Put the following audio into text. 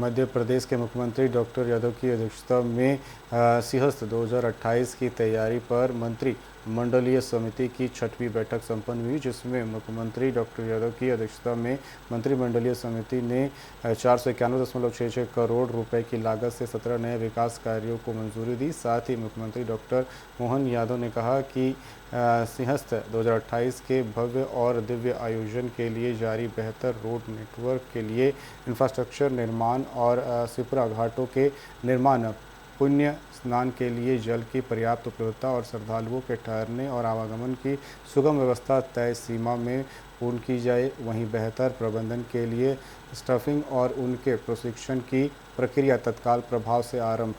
मध्य प्रदेश के मुख्यमंत्री डॉक्टर यादव की अध्यक्षता में सिंहस्थ 2028 की तैयारी पर मंत्रिमंडलीय समिति की 6वीं बैठक संपन्न हुई, जिसमें मुख्यमंत्री डॉक्टर यादव की अध्यक्षता में मंत्रिमंडलीय समिति ने 491.66 करोड़ रुपए की लागत से 17 नए विकास कार्यों को मंजूरी दी। साथ ही मुख्यमंत्री डॉक्टर मोहन यादव ने कहा कि सिंहस्थ 2028 के भव्य और दिव्य आयोजन के लिए जारी बेहतर रोड नेटवर्क के लिए इंफ्रास्ट्रक्चर निर्माण और सिपरा घाटों के निर्माण, पुण्य स्नान के लिए जल की पर्याप्त उपलब्धता और श्रद्धालुओं के ठहरने और आवागमन की सुगम व्यवस्था तय सीमा में पूर्ण की जाए। वहीं बेहतर प्रबंधन के लिए स्टाफिंग और उनके प्रशिक्षण की प्रक्रिया तत्काल प्रभाव से आरंभ